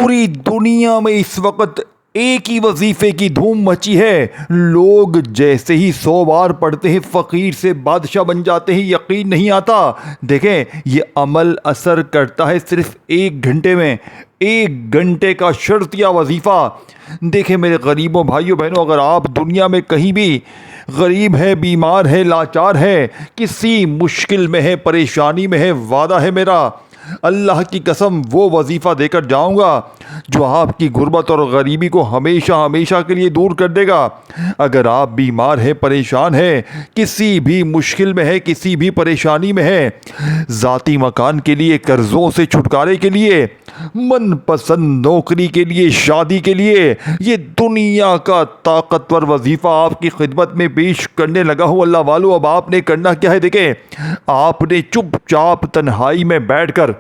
पूरी दुनिया में इस वक्त एक ही वजीफे की धूम मची है। लोग जैसे ही 100 बार पढ़ते हैं फ़कीर से बादशाह बन जाते हैं, यकीन नहीं आता। देखें, ये अमल असर करता है सिर्फ 1 घंटे में। 1 घंटे का शर्तिया वजीफ़ा। देखें मेरे गरीबों भाइयों बहनों, अगर आप दुनिया में कहीं भी गरीब है, बीमार है, लाचार है, किसी मुश्किल में है, परेशानी में है, वादा है मेरा, अल्लाह की कसम वो वजीफ़ा देकर जाऊंगा जो आपकी गुर्बत और गरीबी को हमेशा हमेशा के लिए दूर कर देगा। अगर आप बीमार हैं, परेशान हैं, किसी भी मुश्किल में है, किसी भी परेशानी में है, ज़ाती मकान के लिए, कर्ज़ों से छुटकारे के लिए, मनपसंद नौकरी के लिए, शादी के लिए, ये दुनिया का ताकतवर वजीफ़ा आपकी खिदमत में पेश करने लगा हूँ। अल्लाह वालों, अब आपने करना क्या है? देखें, आपने चुपचाप तन्हाई में बैठकर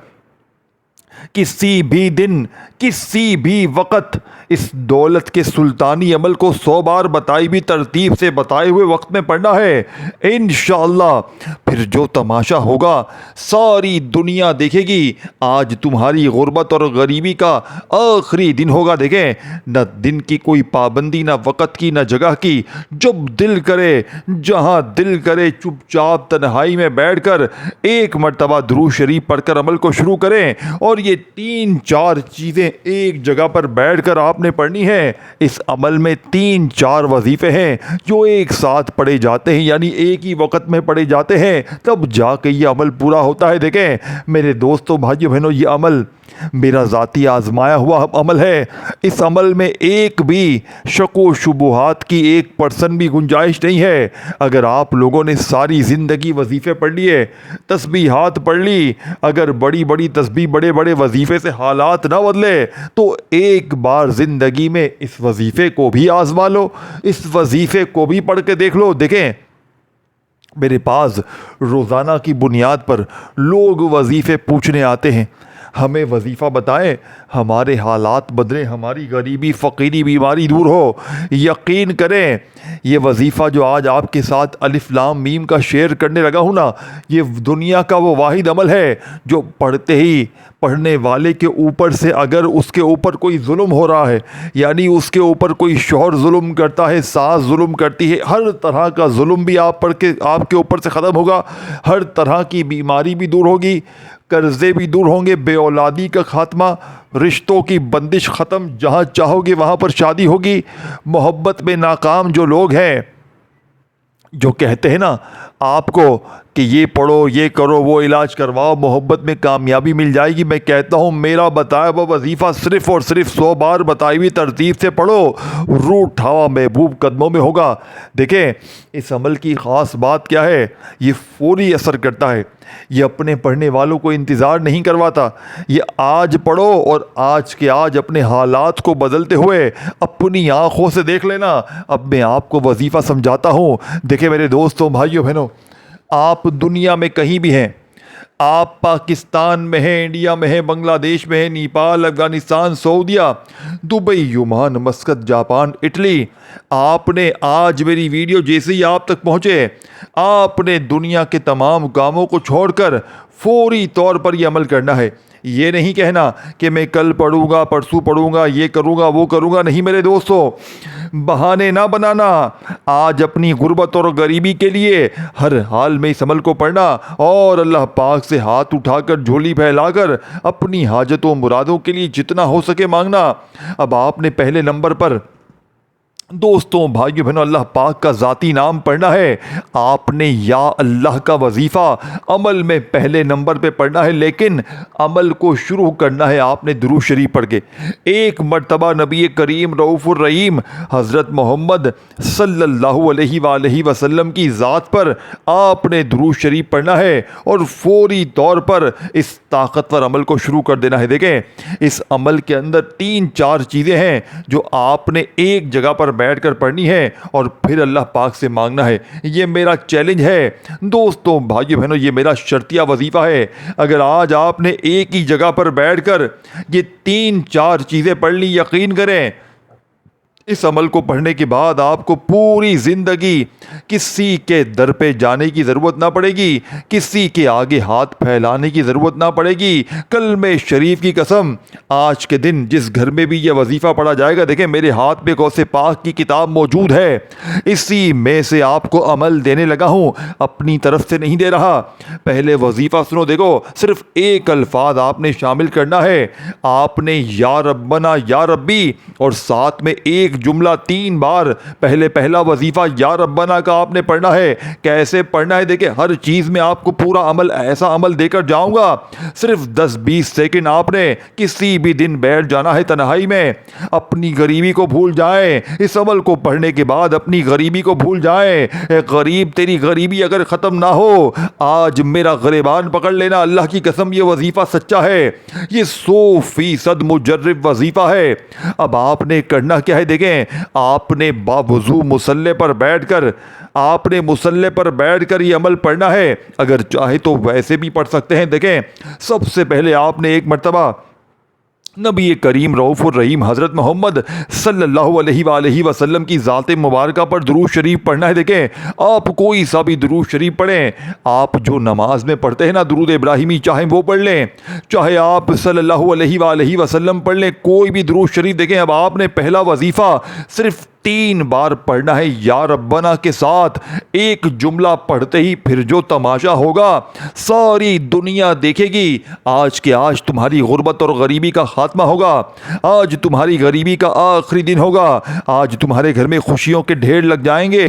किसी भी दिन, किसी भी वक़्त इस दौलत के सुल्तानी अमल को 100 बार बताई भी तरतीब से बताए हुए वक्त में पढ़ना है। इंशाअल्लाह फिर जो तमाशा होगा सारी दुनिया देखेगी। आज तुम्हारी गुर्बत और गरीबी का आखिरी दिन होगा। देखें, न दिन की कोई पाबंदी, न वक़्त की, न जगह की। जब दिल करे, जहाँ दिल करे, चुपचाप तन्हाई में बैठकर एक मरतबा दुरूद शरीफ पढ़कर अमल को शुरू करें। और ये 3-4 चीज़ें एक जगह पर बैठकर आपने पढ़नी है। इस अमल में 3-4 वजीफ़े हैं जो एक साथ पढ़े जाते हैं, यानी एक ही वक़्त में पढ़े जाते हैं, तब जाके ये अमल पूरा होता है। देखें मेरे दोस्तों, भाइयों बहनों, ये अमल मेरा ज़ाती आजमाया हुआ अमल है। इस अमल में एक भी शको शुबुहात की 1% भी गुंजाइश नहीं है। अगर आप लोगों ने सारी ज़िंदगी वजीफ़े पढ़ लिए, तस्बीहात पढ़ ली, अगर बड़ी बड़ी तस्बीह, बड़े बड़े वजीफ़े से हालात ना बदले, तो एक बार ज़िंदगी में इस वजीफ़े को भी आजमा लो, इस वजीफ़े को भी पढ़ के देख लो। देखें, मेरे पास रोज़ाना की बुनियाद पर लोग वजीफ़े पूछने आते हैं, हमें वजीफ़ा बताएं, हमारे हालात बदलें, हमारी गरीबी, फ़कीरी, बीमारी दूर हो। यकीन करें, ये वजीफ़ा जो आज आपके साथ अलिफ लाम मीम का शेयर करने लगा हूँ ना, ये दुनिया का वो वाहिद अमल है जो पढ़ते ही पढ़ने वाले के ऊपर से अगर उसके ऊपर कोई जुल्म हो रहा है, यानी उसके ऊपर कोई शौहर जुल्म करता है, सास जुल्म करती है, हर तरह का जुल्म भी आप पढ़ के आपके ऊपर से ख़त्म होगा। हर तरह की बीमारी भी दूर होगी, कर्ज़े भी दूर होंगे, बेऔलादी का खात्मा, रिश्तों की बंदिश ख़त्म, जहाँ चाहोगे वहाँ पर शादी होगी। मोहब्बत में नाकाम जो लोग हैं, जो कहते हैं ना आपको कि ये पढ़ो, ये करो, वो इलाज करवाओ, मोहब्बत में कामयाबी मिल जाएगी, मैं कहता हूँ मेरा बताया वो वजीफ़ा सिर्फ़ और सिर्फ 100 बार बताई हुई तरतीब से पढ़ो, रूह उठावा महबूब कदमों में होगा। देखें, इस अमल की ख़ास बात क्या है? ये फौरी असर करता है। ये अपने पढ़ने वालों को इंतज़ार नहीं करवाता। ये आज पढ़ो और आज के आज अपने हालात को बदलते हुए अपनी आँखों से देख लेना। अब मैं आपको वजीफ़ा समझाता हूँ। देखिए मेरे दोस्तों, भाइयों बहनों, आप दुनिया में कहीं भी हैं, आप पाकिस्तान में हैं, इंडिया में हैं, बांग्लादेश में हैं, नेपाल, अफ़गानिस्तान, सऊदीया, दुबई, युमान, मस्कत, जापान, इटली, आपने आज मेरी वीडियो जैसे ही आप तक पहुँचे, आपने दुनिया के तमाम कामों को छोड़कर फौरी तौर पर यह अमल करना है। ये नहीं कहना कि मैं कल पढ़ूंगा, परसों पढ़ूंगा, ये करूंगा, वो करूंगा। नहीं मेरे दोस्तों, बहाने ना बनाना। आज अपनी गुर्बत और गरीबी के लिए हर हाल में इस अमल को पढ़ना और अल्लाह पाक से हाथ उठाकर, झोली फैलाकर अपनी हाजतों मुरादों के लिए जितना हो सके मांगना। अब आपने पहले नंबर पर दोस्तों, भाइयों बहनों, अल्लाह पाक का ज़ाती नाम पढ़ना है। आपने या अल्लाह का वजीफ़ा अमल में पहले नंबर पे पढ़ना है, लेकिन अमल को शुरू करना है आपने दुरूद शरीफ पढ़ के। एक मरतबा नबी करीम रऊफ़ुर रहीम हज़रत मोहम्मद सल्लल्लाहु अलैहि वसल्लम की ज़ात पर आपने दुरूद शरीफ पढ़ना है और फौरी तौर पर इस ताकतवर अमल को शुरू कर देना है। देखें, इस अमल के अंदर 3-4 चीज़ें हैं जो आपने एक जगह पर बैठकर पढ़नी है और फिर अल्लाह पाक से मांगना है। ये मेरा चैलेंज है दोस्तों, भाइयों बहनों, ये मेरा शर्तिया वजीफ़ा है। अगर आज आपने एक ही जगह पर बैठकर ये 3-4 चीज़ें पढ़ ली, यकीन करें इस अमल को पढ़ने के बाद आपको पूरी जिंदगी किसी के दर पे जाने की ज़रूरत ना पड़ेगी, किसी के आगे हाथ फैलाने की ज़रूरत ना पड़ेगी। कलमे शरीफ की कसम, आज के दिन जिस घर में भी यह वजीफ़ा पढ़ा जाएगा, देखें मेरे हाथ में गौसे पाक की किताब मौजूद है, इसी में से आपको अमल देने लगा हूँ, अपनी तरफ से नहीं दे रहा। पहले वजीफ़ा सुनो, देखो सिर्फ एक अल्फाज आपने शामिल करना है। आपने या रब्बना या रब्बी और साथ में एक जुमला 3 बार, पहला वजीफा या रब्बना का आपने पढ़ना है। कैसे पढ़ना है देखिए, हर चीज में आपको पूरा अमल, ऐसा अमल देकर जाऊंगा। सिर्फ 10-20 सेकंड आपने किसी भी दिन बैठ जाना है तन्हाई में, अपनी गरीबी को भूल जाए। इस अमल को पढ़ने के बाद अपनी गरीबी को भूल जाए। गरीब, तेरी गरीबी अगर खत्म ना हो, आज मेरा गिरबान पकड़ लेना, अल्लाह की कसम ये वजीफा सच्चा है, ये 100% मुजर्रिब वजीफा है। अब आपने करना क्या है देखें, आपने बावजू मुसल्ले पर बैठकर, आपने मुसल्ले पर बैठकर ये अमल पढ़ना है। अगर चाहे तो वैसे भी पढ़ सकते हैं। देखें सबसे पहले आपने एक मर्तबा नबी करीम रऊफ़ुर रहीम हज़रत मोहम्मद सल्लल्लाहु अलैहि वसल्लम की ज़ात मुबारका पर दुरूद शरीफ पढ़ना है। देखें आप कोई सा भी दुरूद शरीफ पढ़ें, आप जो नमाज में पढ़ते हैं ना दुरूद इब्राहिमी, चाहे वो पढ़ लें, चाहे आप सल्लल्लाहु अलैहि वसल्लम पढ़ लें, कोई भी दुरूद शरीफ। देखें अब आपने पहला वजीफ़ा सिर्फ 3 बार पढ़ना है या रब्बना के साथ। एक जुमला पढ़ते ही फिर जो तमाशा होगा सारी दुनिया देखेगी। आज के आज तुम्हारी गुर्बत और गरीबी का खात्मा होगा, आज तुम्हारी गरीबी का आखिरी दिन होगा, आज तुम्हारे घर में खुशियों के ढेर लग जाएंगे।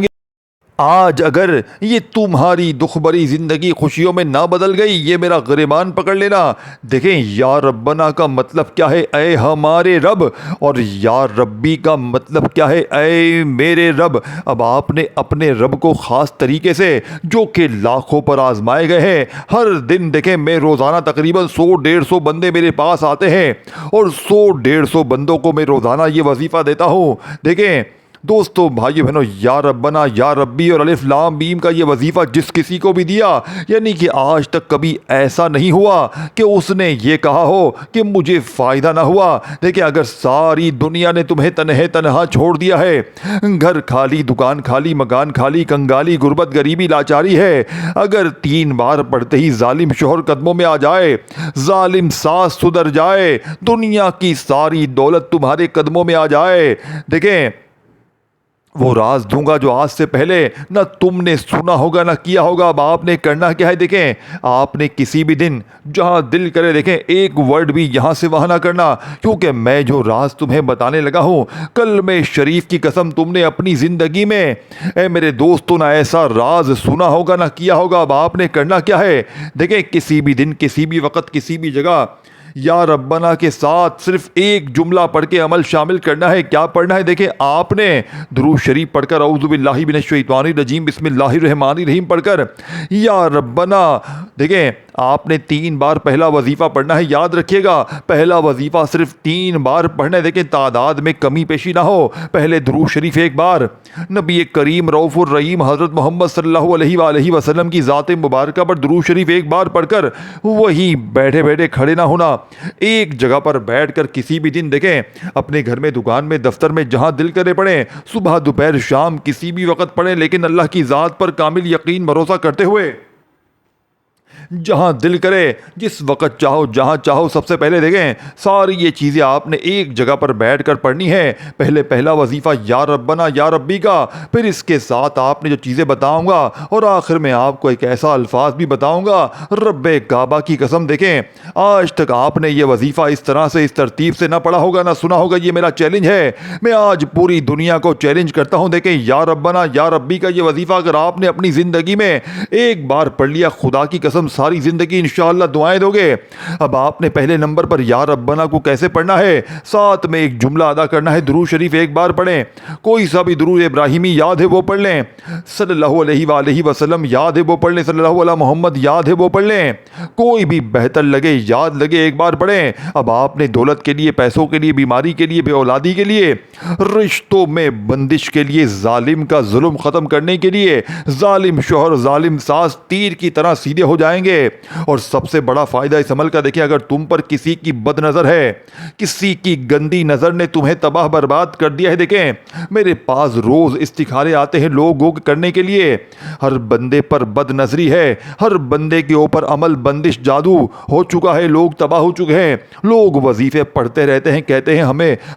आज अगर ये तुम्हारी दुख भरी ज़िंदगी खुशियों में ना बदल गई, ये मेरा गिरबान पकड़ लेना। देखें या रब्बना का मतलब क्या है, ऐ हमारे रब, और या रब्बी का मतलब क्या है, ऐ मेरे रब। अब आपने अपने रब को ख़ास तरीके से, जो कि लाखों पर आजमाए गए हैं, हर दिन देखें मैं रोज़ाना तकरीबन 100-150 बंदे मेरे पास आते हैं और 100-150 बंदों को मैं रोज़ाना ये वजीफ़ा देता हूँ। देखें दोस्तों, भाइयों बहनों, या रब्बना या रब्बी और अलिफ लाम बीम का ये वजीफ़ा जिस किसी को भी दिया, यानी कि आज तक कभी ऐसा नहीं हुआ कि उसने ये कहा हो कि मुझे फ़ायदा ना हुआ। देखिए अगर सारी दुनिया ने तुम्हें तन्हा छोड़ दिया है, घर खाली, दुकान खाली, मकान खाली, कंगाली, गुर्बत, गरीबी, लाचारी है, अगर 3 बार पढ़ते ही जालिम शोहर कदमों में आ जाए, जालिम सास सुधर जाए, दुनिया की सारी दौलत तुम्हारे कदमों में आ जाए, देखें वो राज दूंगा जो आज से पहले ना तुमने सुना होगा ना किया होगा। अब आपने करना क्या है, देखें आपने किसी भी दिन जहां दिल करे, देखें एक वर्ड भी यहां से वहां ना करना, क्योंकि मैं जो राज तुम्हें बताने लगा हूं, कलमे शरीफ की कसम तुमने अपनी ज़िंदगी में ए मेरे दोस्तों ना ऐसा राज सुना होगा ना किया होगा। अब आपने करना क्या है, देखें किसी भी दिन, किसी भी वक्त, किसी भी जगह या रब्बना के साथ सिर्फ एक जुमला पढ़ के अमल शामिल करना है। क्या पढ़ना है, देखें आपने दुरूद शरीफ पढ़कर औज़ु बिल्लाहि मिनश शैतानिर रजीम बिस्मिल्लाहिर रहमानिर रहीम पढ़कर या रब्बना, देखें आपने 3 बार पहला वजीफ़ा पढ़ना है। याद रखिएगा पहला वजीफ़ा सिर्फ 3 बार पढ़ना है। देखें तादाद में कमी पेशी ना हो। पहले दुरूद शरीफ एक बार, नबी करीम रऊफ़ुर रहीम हज़रत मोहम्मद सल्लल्लाहु अलैहि वसल्लम की ज़ात मुबारका पर दुरूद शरीफ एक बार पढ़कर वही बैठे बैठे खड़े ना होना, एक जगह पर बैठकर किसी भी दिन, देखें अपने घर में, दुकान में, दफ्तर में, जहां दिल करे पढ़ें, सुबह दोपहर शाम किसी भी वक्त पढ़ें, लेकिन अल्लाह की ज़ात पर कामिल यकीन भरोसा करते हुए जहां दिल करे, जिस वक्त चाहो, जहां चाहो। सबसे पहले देखें सारी ये चीज़ें आपने एक जगह पर बैठकर पढ़नी है। पहले पहला वजीफ़ा या रब्बना या रब्बी का, फिर इसके साथ आपने जो चीज़ें बताऊंगा और आखिर में आपको एक ऐसा अल्फाज भी बताऊंगा, रब्बे काबा की कसम। देखें आज तक आपने ये वजीफ़ा इस तरह से, इस तरतीब से ना पढ़ा होगा ना सुना होगा। ये मेरा चैलेंज है, मैं आज पूरी दुनिया को चैलेंज करता हूँ। देखें या रब्बना या रब्बी का ये वजीफ़ा अगर आपने अपनी ज़िंदगी में एक बार पढ़ लिया, खुदा की कसम सारी जिंदगी इंशाअल्लाह दुआएं दोगे। अब आपने पहले नंबर पर या रब्बना को कैसे पढ़ना है, साथ में एक जुमला अदा करना है। दुरूद शरीफ एक बार पढ़ें, कोई सा भी दुरूद इब्राहिमी याद है वो पढ़ लें, सल्लल्लाहु अलैहि वसल्लम याद है वो पढ़ लें, सल्लल्लाहु अला मोहम्मद याद है वो पढ़ लें, कोई भी बेहतर लगे, याद लगे, एक बार पढ़ें। अब आपने दौलत के लिए, पैसों के लिए, बीमारी के लिए, बेऔलादी के लिए, रिश्तों में बंदिश के लिए, जालिम का जुल्म ख़त्म करने के लिए, जालिम शोहर, जालिम सास तीर की तरह सीधे हो जाएंगे। जाएंगे। और सबसे बड़ा फायदा इस अमल का देखिए, अगर तुम पर किसी की बदनजर है, किसी की गंदी नजर ने तुम्हें तबाह बर्बाद कर दिया है, देखें मेरे पास रोज इस्तिखारे आते हैं लोगों को करने के लिए। हर बंदे पर बदनजरी है, हर बंदे के ऊपर अमल बंदिश जादू हो चुका है, लोग तबाह हो चुके हैं। लोग वजीफे पढ़ते रहते हैं, कहते हैं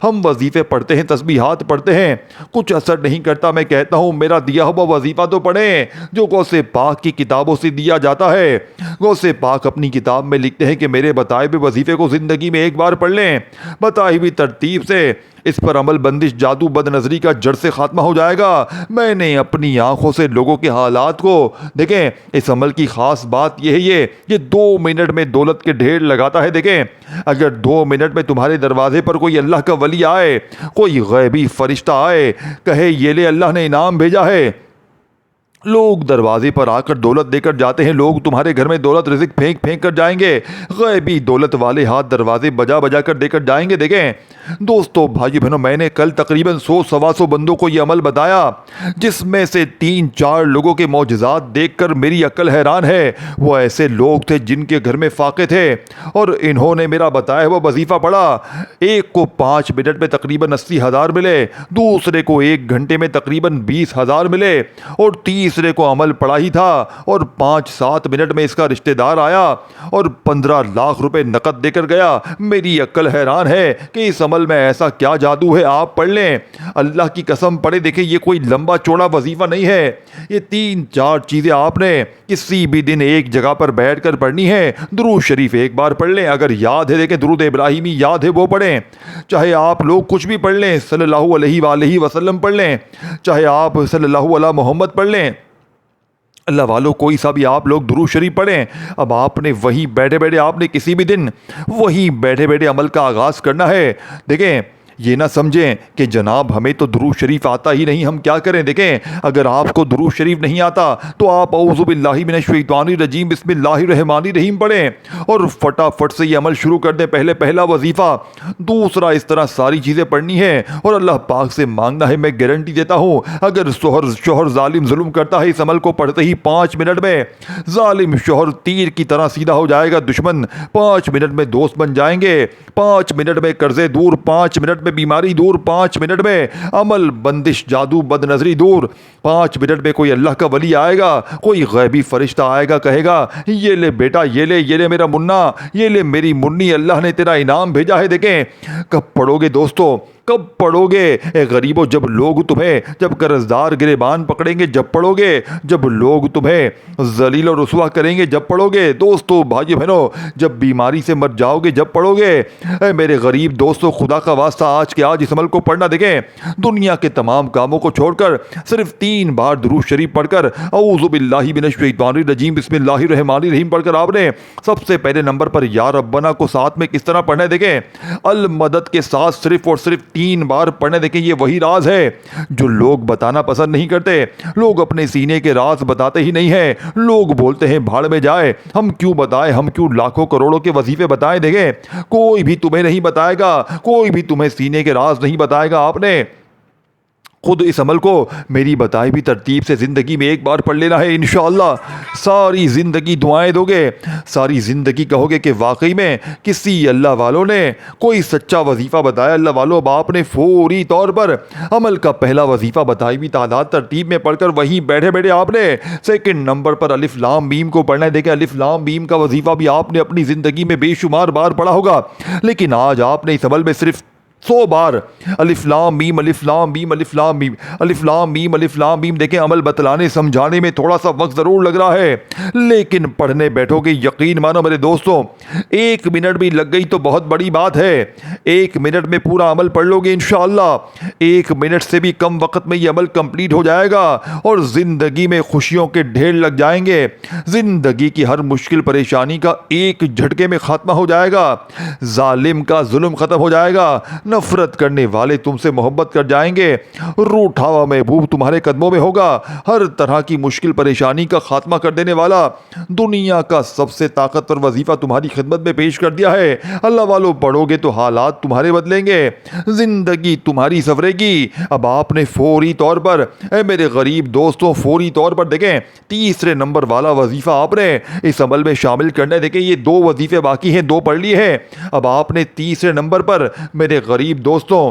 हम वजीफे पढ़ते हैं, तस्बीहात पढ़ते हैं, कुछ असर नहीं करता। मैं कहता हूं मेरा दिया हुआ वजीफा तो पढ़ें जो गौसे पाक की किताबों से दिया जाता है। गौसे पाक अपनी किताब में लिखते हैं कि मेरे बताए हुए वजीफे को जिंदगी में एक बार पढ़ लें, बताई हुई तरतीब से, इस पर अमल बंदिश जादू बदनजरी का जड़ से खात्मा हो जाएगा। मैंने अपनी आंखों से लोगों के हालात को देखें। इस अमल की खास बात यह है, ये 2 मिनट में दौलत के ढेर लगाता है। देखें अगर 2 मिनट में तुम्हारे दरवाजे पर कोई अल्लाह का वली आए, कोई गैबी फरिश्ता आए, कहे ये ले अल्लाह ने इनाम भेजा है, लोग दरवाजे पर आकर दौलत देकर जाते हैं, लोग तुम्हारे घर में दौलत रिज़्क फेंक फेंक कर जाएंगे, गैबी दौलत वाले हाथ दरवाजे बजा बजा कर देकर जाएंगे। देखें दोस्तों, भाई बहनों, मैंने कल तकरीबन 100-125 बंदों को यह अमल बताया, जिसमें से 3-4 लोगों के मौजज़ात देखकर मेरी अक्ल हैरान है। वो ऐसे लोग थे जिनके घर में फाके थे और इन्होंने मेरा बताया हुआ वजीफ़ा पढ़ा। एक को 5 मिनट में तकरीबन 80,000 मिले, दूसरे को 1 घंटे में तकरीबन 20,000 मिले और तीसरे को अमल पड़ा ही था और 5-7 मिनट में इसका रिश्तेदार आया और 15 लाख रुपए नकद देकर गया। मेरी अक्ल हैरान है कि इस अमल में ऐसा क्या जादू है। आप पढ़ लें, अल्लाह की कसम पढ़े, देखें ये कोई लंबा चौड़ा वजीफा नहीं है। ये 3-4 चीजें आपने किसी भी दिन एक जगह पर बैठकर पढ़नी है। दुरूद शरीफ एक बार पढ़ लें, अगर याद है, देखें दुरूद इब्राहिमी याद है वो पढ़ें, चाहे आप लोग कुछ भी पढ़ लें, सल्लल्लाहु अलैहि वसल्लम पढ़ लें, चाहे आप सल्लल्लाहु अला मोहम्मद पढ़ लें, अल्लाह वालों कोई सा भी आप लोग दुरूद शरीफ पढ़ें। अब आपने वहीं बैठे बैठे, आपने किसी भी दिन वहीं बैठे बैठे अमल का आगाज़ करना है। देखें ये ना समझें कि जनाब हमें तो दुरूद शरीफ आता ही नहीं, हम क्या करें। देखें अगर आपको दुरूद शरीफ नहीं आता तो आप औज़ु बिल्लाहि मिनश शैतानिर रजीम बिस्मिल्लाहिर रहमानिर रहीम पढ़ें और फटाफट से ये अमल शुरू कर दें। पहला वजीफ़ा, दूसरा इस तरह सारी चीज़ें पढ़नी है और अल्लाह पाक से मांगना है। मैं गारंटी देता हूँ अगर शोहर जालिम जुल्म करता है, इस अमल को पढ़ते ही 5 मिनट में जालिम शोहर तीर की तरह सीधा हो जाएगा, दुश्मन 5 मिनट में दोस्त बन जाएंगे, 5 मिनट में कर्जे दूर, 5 मिनट में बीमारी दूर, 5 मिनट में अमल बंदिश जादू बदनजरी दूर, 5 मिनट में कोई अल्लाह का वली आएगा, कोई गैबी फरिश्ता आएगा, कहेगा ये ले बेटा, ये ले मेरा मुन्ना, ये ले मेरी मुन्नी, अल्लाह ने तेरा इनाम भेजा है। देखें कब पढ़ोगे दोस्तों, कब पढ़ोगे ए गरीबों, जब लोग तुम्हें, जब कर्जदार गिरेबान पकड़ेंगे जब पढ़ोगे, जब लोग तुम्हें जलील और रुसवा करेंगे जब पढ़ोगे। दोस्तों भाई बहनों, जब बीमारी से मर जाओगे जब पढ़ोगे। ए मेरे गरीब दोस्तों, खुदा का वास्ता आज के आज इस अमल को पढ़ना। देखें दुनिया के तमाम कामों को छोड़कर सिर्फ 3 बार दुरूद शरीफ पढ़कर औज़ु बिल्लाहि मिनश शैतानिर रजीम बिस्मिल्लाहिर रहमानिर रहीम पढ़कर आपने सबसे पहले नंबर पर या रब्बना को साथ में किस तरह पढ़ना है। देखें अल मदद के साथ सिर्फ और सिर्फ 3 बार पढ़ने। देखें ये वही राज है जो लोग बताना पसंद नहीं करते। लोग अपने सीने के राज बताते ही नहीं है, लोग बोलते हैं भाड़ में जाए, हम क्यों बताएं, हम क्यों लाखों करोड़ों के वजीफे बताएं। देखें कोई भी तुम्हें नहीं बताएगा, कोई भी तुम्हें सीने के राज नहीं बताएगा। आपने खुद इस अमल को मेरी बताई हुई तरतीब से ज़िंदगी में एक बार पढ़ लेना है। इंशाअल्लाह सारी ज़िंदगी दुआएं दोगे, सारी ज़िंदगी कहोगे कि वाकई में किसी अल्लाह वालों ने कोई सच्चा वजीफ़ा बताया। अल्लाह वालों, अब आपने फौरी तौर पर अमल का पहला वजीफ़ा बताई हुई तादाद तरतीब में पढ़कर वहीं बैठे बैठे आपने सेकंड नंबर पर अलिफ लाम मीम को पढ़ना है। देखें अलिफ लाम मीम का वजीफ़ा भी आपने अपनी ज़िंदगी में बेशुमार बार पढ़ा होगा, लेकिन आज आपने इस अमल में सिर्फ 100 बार अलिफ लाम मीम अलिफ लाम मीम अलिफ लाम मीम अलिफ लाम मीम अलिफ लाम मीम। देखें अमल बतलाने समझाने में थोड़ा सा वक्त ज़रूर लग रहा है, लेकिन पढ़ने बैठोगे यकीन मानो मेरे दोस्तों 1 मिनट भी लग गई तो बहुत बड़ी बात है। 1 मिनट में पूरा अमल पढ़ लोगे इंशाअल्लाह। 1 मिनट से भी कम वक्त में ये अमल कंप्लीट हो जाएगा और ज़िंदगी में खुशियों के ढेर लग जाएंगे। ज़िंदगी की हर मुश्किल परेशानी का एक झटके में ख़त्मा हो जाएगा, जालिम का जुल्म ख़त्म हो जाएगा, नफरत करने वाले तुमसे मोहब्बत कर जाएंगे, रूठा हुआ महबूब तुम्हारे कदमों में होगा, हर तरह की मुश्किल परेशानी का खात्मा कर देने वाला दुनिया का सबसे ताकतवर वजीफा तुम्हारी खिदमत में पेश कर दिया है। अल्लाह वालों, पढ़ोगे तो हालात तुम्हारे बदलेंगे, जिंदगी तुम्हारी सवरेगी। अब आपने फौरी तौर पर, मेरे गरीब दोस्तों, फौरी तौर पर देखें, तीसरे नंबर वाला वजीफा आपने इस अमल में शामिल करना है। देखें, ये 2 वजीफे बाकी हैं, 2 पढ़ लिए हैं। अब आपने तीसरे नंबर पर मेरे गरीब दोस्तों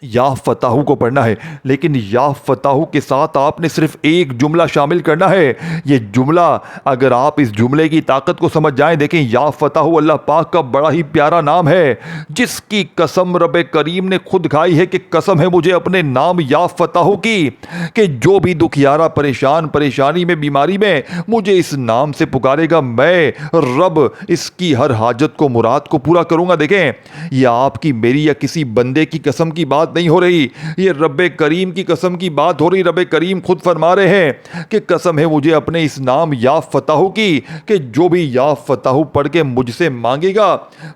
या फताहू को पढ़ना है, लेकिन या फताहू के साथ आपने सिर्फ एक जुमला शामिल करना है। ये जुमला, अगर आप इस जुमले की ताकत को समझ जाएं, देखें, या फताहू अल्लाह पाक का बड़ा ही प्यारा नाम है, जिसकी कसम रब करीम ने खुद खाई है कि कसम है मुझे अपने नाम या फताहू की, कि जो भी दुखियारा, परेशान, परेशानी में, बीमारी में मुझे इस नाम से पुकारेगा, मैं रब इसकी हर हाजत को, मुराद को पूरा करूंगा। देखें, यह आपकी, मेरी या किसी बंदे की कसम की बात नहीं हो रही, ये रब करीम की कसम की बात हो रही। रब करीम खुद फरमा रहे हैं कि कसम है मुझे अपने इस नाम या फताहू की, कि जो भी या फताहू पढ़ के मुझसे मांगेगा,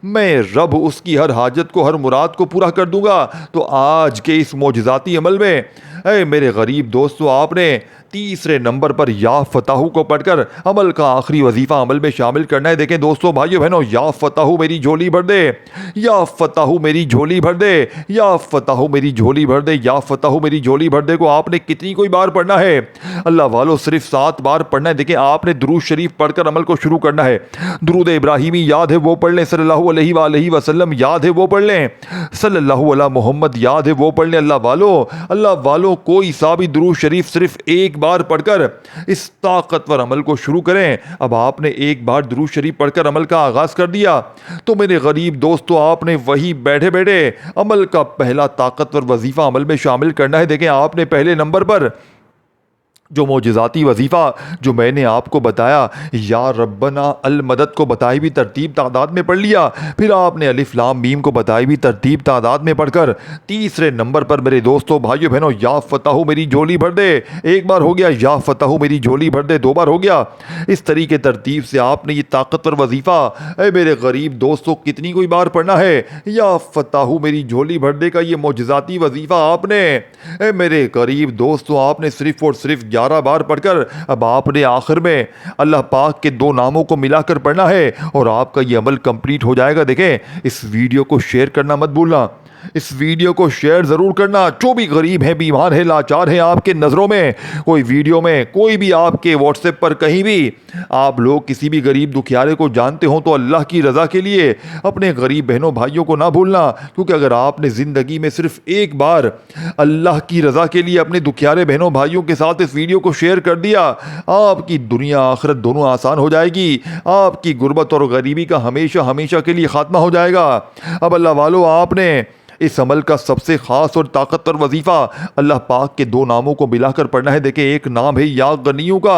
मैं रब उसकी हर हाजत को, हर मुराद को पूरा कर दूंगा। तो आज के इस मोजज़ाती अमल में, मेरे गरीब दोस्तों, आपने तीसरे नंबर पर या फताहू को पढ़कर अमल का आखिरी वजीफा अमल में शामिल करना है। देखें दोस्तों, भाइयों बहनों, या फताहू मेरी झोली भर दे, या फताहू मेरी झोली भर दे, या फताहू मेरी झोली भर दे, या फताहू मेरी झोली भर दे को आपने कितनी कोई बार पढ़ना है? अल्लाह वालों, सिर्फ 7 बार पढ़ना है। देखें, आपने दुरूद शरीफ पढ़कर अमल को शुरू करना है। दुरूद इब्राहिमी याद है वो पढ़ लें, सल्लल्लाहु अलैहि वसल्लम याद है वो पढ़ लें, सल्लल्लाहु अला मोहम्मद याद है वो पढ़ लें। अल्लाह वालों, कोई सा भी दुरूद शरीफ सिर्फ एक बार पढ़कर इस ताकतवर अमल को शुरू करें। अब आपने एक बार दुरूद शरीफ पढ़कर अमल का आगाज कर दिया, तो मेरे गरीब दोस्तों, आपने वही बैठे बैठे अमल का पहला ताकतवर वजीफा अमल में शामिल करना है। देखें, आपने पहले नंबर पर जो मोजज़ाती वजीफ़ा जो मैंने आपको बताया, या रब्बना अल मदद को बताई भी तरतीब तादाद में पढ़ लिया, फिर आपने अलिफ लाम मीम को बताई भी तरतीब तादाद में पढ़कर तीसरे नंबर पर मेरे दोस्तों, भाइयों बहनों, या फताहू मेरी झोली भर दे, एक बार हो गया, या फताहू मेरी झोली भर दे 2 बार हो गया। इस तरीके तरतीब से आपने ये ताकतवर वजीफ़ा मेरे गरीब दोस्तों कितनी कोई बार पढ़ना है? या फताहू मेरी झोली भर दे का ये मोजज़ाती वजीफ़ा आपने मेरे गरीब दोस्तों, आपने सिर्फ और सिर्फ 11 बार पढ़कर अब आपने आखिर में अल्लाह पाक के 2 नामों को मिलाकर पढ़ना है और आपका ये अमल कंप्लीट हो जाएगा। देखें, इस वीडियो को शेयर करना मत भूलना, इस वीडियो को शेयर ज़रूर करना। जो भी गरीब है, बीमार है, लाचार है, आपके नज़रों में कोई वीडियो में, कोई भी आपके व्हाट्सएप पर कहीं भी आप लोग किसी भी गरीब दुखियारे को जानते हो, तो अल्लाह की रज़ा के लिए अपने गरीब बहनों भाइयों को ना भूलना, क्योंकि अगर आपने ज़िंदगी में सिर्फ एक बार अल्लाह की रज़ा के लिए अपने दुखियारे बहनों भाइयों के साथ इस वीडियो को शेयर कर दिया, आपकी दुनिया आखिरत दोनों आसान हो जाएगी, आपकी गुर्बत और गरीबी का हमेशा हमेशा के लिए ख़ात्मा हो जाएगा। अब अल्लाह वालों, आपने इस अमल का सबसे ख़ास और ताकतवर वजीफ़ा अल्लाह पाक के 2 नामों को मिलाकर पढ़ना है। देखें, एक नाम है या गनियों का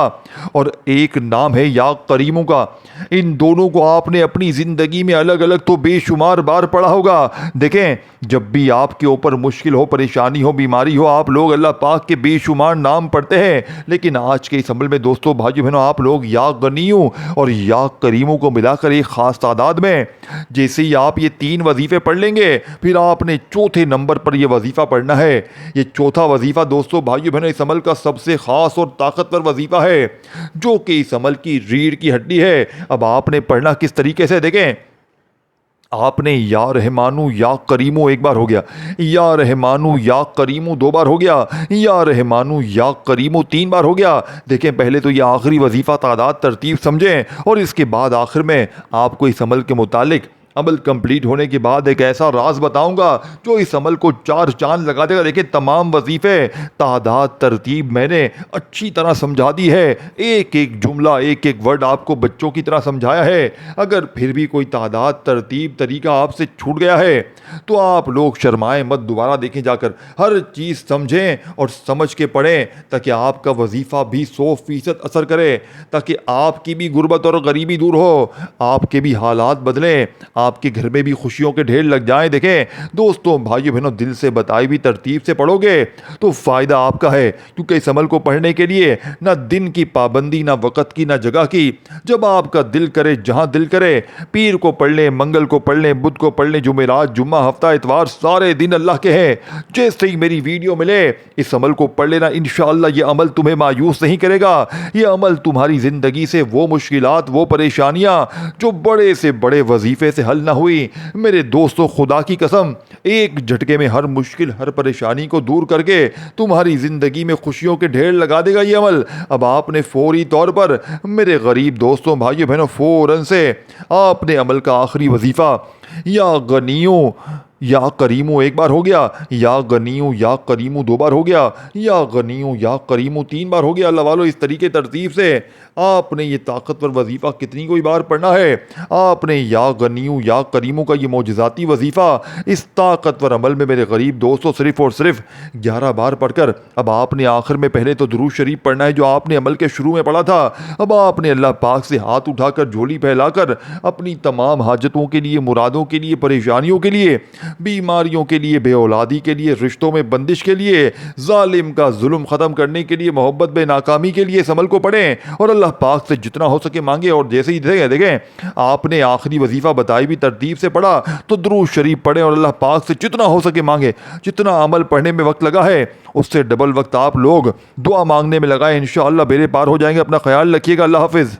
और एक नाम है या करीमों का। इन दोनों को आपने अपनी ज़िंदगी में अलग अलग तो बेशुमार बार पढ़ा होगा। देखें, जब भी आपके ऊपर मुश्किल हो, परेशानी हो, बीमारी हो, आप लोग अल्लाह पाक के बेशुमार नाम पढ़ते हैं, लेकिन आज के इस अमल में दोस्तों, भाइयों बहनों, आप लोग या गनियों और या करीमों को मिलाकर एक ख़ास तादाद में, जैसे ही आप ये 3 वजीफ़े पढ़ लेंगे, फिर आपने चौथे नंबर पर यह वजीफा पढ़ना है। ये चौथा वजीफा दोस्तों, भाइयों बहनों, इस अमल का सबसे खास और ताकतवर वजीफा है, जो कि इस अमल की रीढ़ की हड्डी है। अब आपने पढ़ना किस तरीके से? देखें, आपने या रहमानू या करीमू 1 बार हो गया, या रहमानू या करीमू 2 बार हो गया, या रहमानू या करीमू 3 बार हो गया। देखें, पहले तो यह आखिरी वजीफा तादाद तरतीब समझें और इसके बाद आखिर में आपको इस अमल के मुतालिक अमल कंप्लीट होने के बाद एक ऐसा राज बताऊंगा जो इस अमल को 4 चांद लगा देगा। देखिए, तमाम वजीफ़े तादाद तरतीब मैंने अच्छी तरह समझा दी है, एक एक जुमला, एक एक वर्ड आपको बच्चों की तरह समझाया है। अगर फिर भी कोई तादाद तरतीब तरीका आपसे छूट गया है तो आप लोग शर्माएं मत, दोबारा देखें जाकर, हर चीज़ समझें और समझ के पढ़ें, ताकि आपका वजीफ़ा भी 100% असर करे, ताकि आपकी भी गुर्बत और गरीबी दूर हो, आपके भी हालात बदलें, आपके घर में भी खुशियों के ढेर लग जाएं। देखें दोस्तों, भाइयों बहनों, दिल से बताई भी तरतीब से पढ़ोगे तो फ़ायदा आपका है, क्योंकि इस अमल को पढ़ने के लिए ना दिन की पाबंदी, ना वक़्त की, ना जगह की। जब आपका दिल करे, जहाँ दिल करे, पीर को पढ़ लें, मंगल को पढ़ लें, बुध को पढ़ लें, जुमेरात, जुम्मा, हफ्ता, इतवार, सारे दिन अल्लाह के हैं। जैसे ही मेरी वीडियो मिले इस अमल को पढ़ लेना। इंशाअल्लाह ये अमल तुम्हें मायूस नहीं करेगा। ये अमल तुम्हारी ज़िंदगी से वो मुश्किलात, वो परेशानियाँ जो बड़े से बड़े वजीफ़े से हल ना हुई, मेरे दोस्तों खुदा की कसम, एक झटके में हर मुश्किल, हर परेशानी को दूर करके तुम्हारी ज़िंदगी में खुशियों के ढेर लगा देगा ये अमल। अब आपने फौरी तौर पर मेरे गरीब दोस्तों, भाइयों बहनों, फ़ौरन से आपने अमल का आखिरी वजीफ़ा या गनियों या करीमू एक बार हो गया, या गनियों या करीमू दो बार हो गया, या गनियों या करीमू तीन बार हो गया। अल्लाह वालों, इस तरीके तरतीब से आपने ये ताकतवर वजीफ़ा कितनी कोई बार पढ़ना है। आपने या गनियों या करीमों का ये मौजज़ाती वजीफ़ा इस ताकतवर अमल में मेरे गरीब दोस्तों सिर्फ़ और सिर्फ 11 बार पढ़कर अब आपने आखिर में पहले तो दुरूद शरीफ पढ़ना है जो आपने अमल के शुरू में पढ़ा था। अब आपने अल्लाह पाक से हाथ उठाकर, झोली फैलाकर अपनी तमाम हाजतों के लिए, मुरादों के लिए, परेशानियों के लिए, बीमारियों के लिए, बेऔलादी के लिए, रिश्तों में बंदिश के लिए, जालिम का जुल्म ख़त्म करने के लिए, मोहब्बत में नाकामी के लिए इस अमल को पढ़ें और अल्लाह पाक से जितना हो सके मांगे। और जैसे ही देखें आपने आखिरी वजीफ़ा बताई भी तरतीब से पढ़ा तो दुरूद शरीफ पढ़ें और अल्लाह पाक से जितना हो सके मांगे। जितना अमल पढ़ने में वक्त लगा है उससे डबल वक्त आप लोग दुआ मांगने में लगाएं। इंशाअल्लाह बेड़े पार हो जाएंगे। अपना ख्याल रखिएगा। अल्लाह हाफिज़।